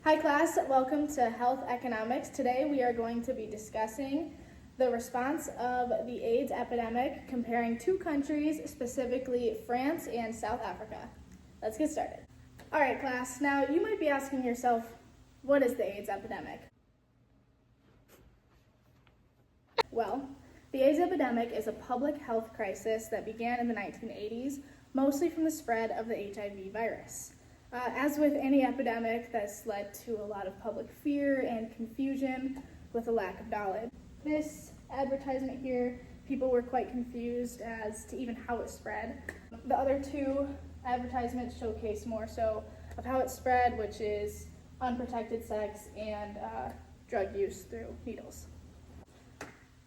Hi class, welcome to Health Economics. Today we are going to be discussing the response of the AIDS epidemic comparing two countries, specifically France and South Africa. Let's get started. All right class, now you might be asking yourself, what is the AIDS epidemic? Well, the AIDS epidemic is a public health crisis that began in the 1980s, mostly from the spread of the HIV virus. As with any epidemic, that's led to a lot of public fear and confusion with a lack of knowledge. This advertisement here, people were quite confused as to even how it spread. The other two advertisements showcase more so of how it spread, which is unprotected sex and drug use through needles.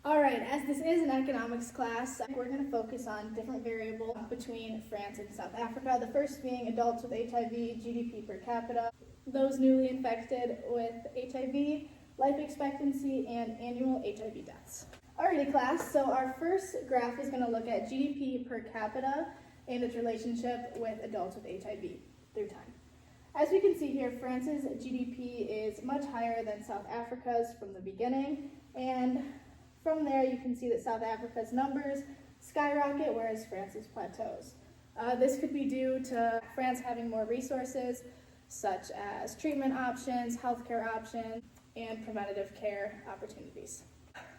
All right, as this is an economics class, we're going to focus on different variables between France and South Africa. The first being adults with HIV, GDP per capita, those newly infected with HIV, life expectancy, and annual HIV deaths. Alrighty class, so our first graph is going to look at GDP per capita and its relationship with adults with HIV through time. As we can see here, France's GDP is much higher than South Africa's from the beginning, and from there, you can see that South Africa's numbers skyrocket, whereas France's plateaus. This could be due to France having more resources, such as treatment options, healthcare options, and preventative care opportunities.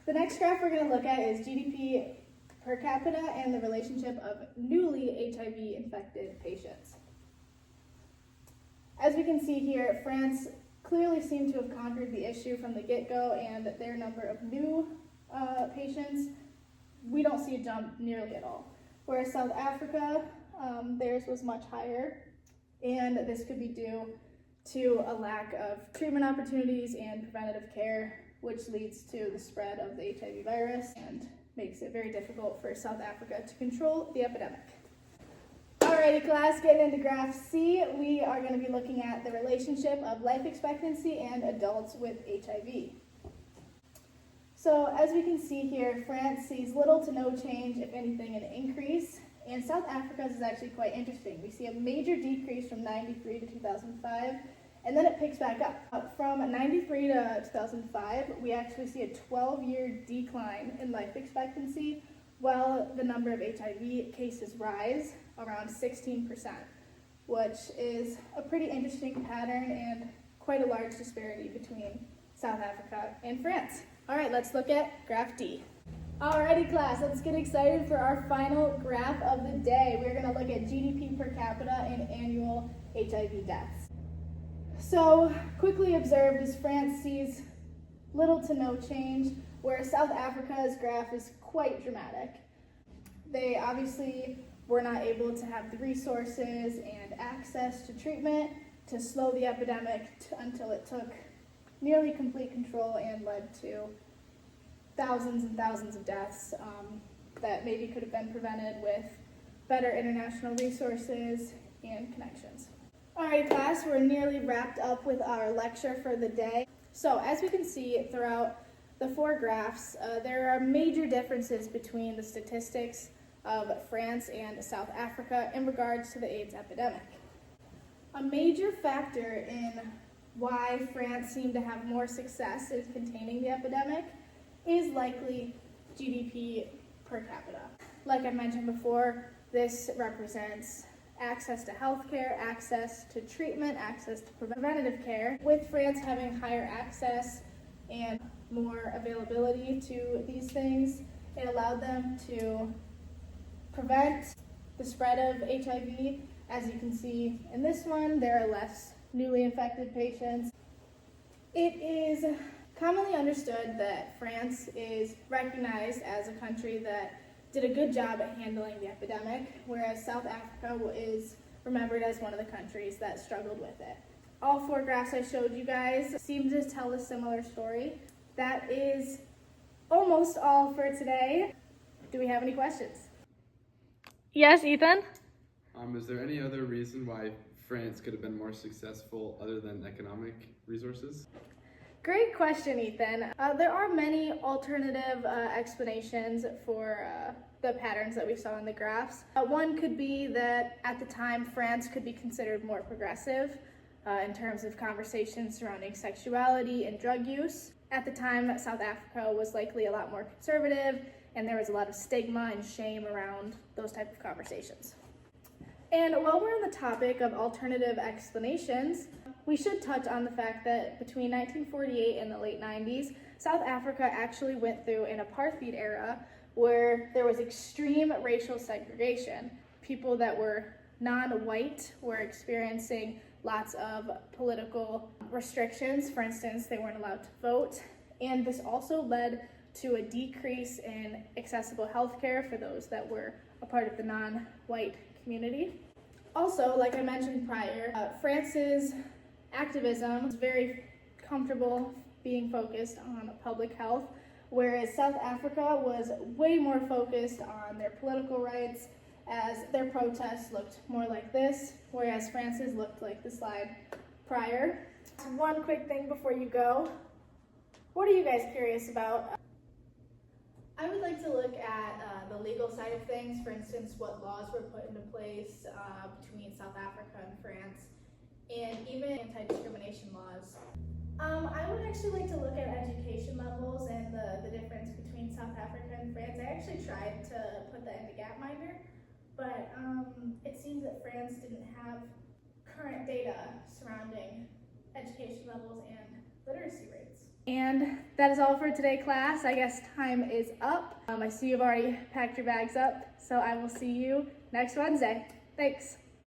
The next graph we're going to look at is GDP per capita and the relationship of newly HIV-infected patients. As we can see here, France clearly seemed to have conquered the issue from the get-go, and their number of new patients, we don't see a jump nearly at all. Whereas South Africa, theirs was much higher, and this could be due to a lack of treatment opportunities and preventative care, which leads to the spread of the HIV virus and makes it very difficult for South Africa to control the epidemic. Alrighty class, getting into graph C, we are going to be looking at the relationship of life expectancy and adults with HIV. So as we can see here, France sees little to no change, if anything, an increase, and South Africa's is actually quite interesting. We see a major decrease from 93 to 2005, and then it picks back up. From 93 to 2005, we actually see a 12-year decline in life expectancy, while the number of HIV cases rise around 16%, which is a pretty interesting pattern and quite a large disparity between South Africa and France. All right, let's look at graph D. Alrighty class, let's get excited for our final graph of the day. We're gonna look at GDP per capita and annual HIV deaths. So, quickly observed is France sees little to no change, whereas South Africa's graph is quite dramatic. They obviously were not able to have the resources and access to treatment to slow the epidemic until it took nearly complete control and led to thousands and thousands of deaths that maybe could have been prevented with better international resources and connections. All right, class, we're nearly wrapped up with our lecture for the day. So as we can see throughout the four graphs, there are major differences between the statistics of France and South Africa in regards to the AIDS epidemic. A major factor in why France seemed to have more success in containing the epidemic is likely GDP per capita. Like I mentioned before, this represents access to healthcare, access to treatment, access to preventative care. With France having higher access and more availability to these things, it allowed them to prevent the spread of HIV. As you can see in this one, there are less newly infected patients. It is commonly understood that France is recognized as a country that did a good job at handling the epidemic, whereas South Africa is remembered as one of the countries that struggled with it. All four graphs I showed you guys seem to tell a similar story. That is almost all for today. Do we have any questions? Yes, Ethan? Is there any other reason why France could have been more successful other than economic resources? Great question, Ethan. There are many alternative explanations for the patterns that we saw in the graphs. One could be that at the time France could be considered more progressive. in terms of conversations surrounding sexuality and drug use. At the time, South Africa was likely a lot more conservative, and there was a lot of stigma and shame around those type of conversations. And while we're on the topic of alternative explanations, we should touch on the fact that between 1948 and the late 90s, South Africa actually went through an apartheid era where there was extreme racial segregation. People that were non-white were experiencing lots of political restrictions. For instance, they weren't allowed to vote. And this also led to a decrease in accessible healthcare for those that were a part of the non-white community. Also, like I mentioned prior, France's activism was very comfortable being focused on public health, whereas South Africa was way more focused on their political rights, as their protests looked more like this, whereas France's looked like the slide prior. One quick thing before you go. What are you guys curious about? I would like to look at the legal side of things. For instance, what laws were put into place between South Africa and France, and even anti-discrimination laws. I would actually like to look at education levels and the difference between South Africa and France. I actually tried to put that into Gapminder, but it seems that France didn't have current data surrounding education levels and literacy rates. And that is all for today, class. I guess time is up. I see you've already packed your bags up, so I will see you next Wednesday. Thanks.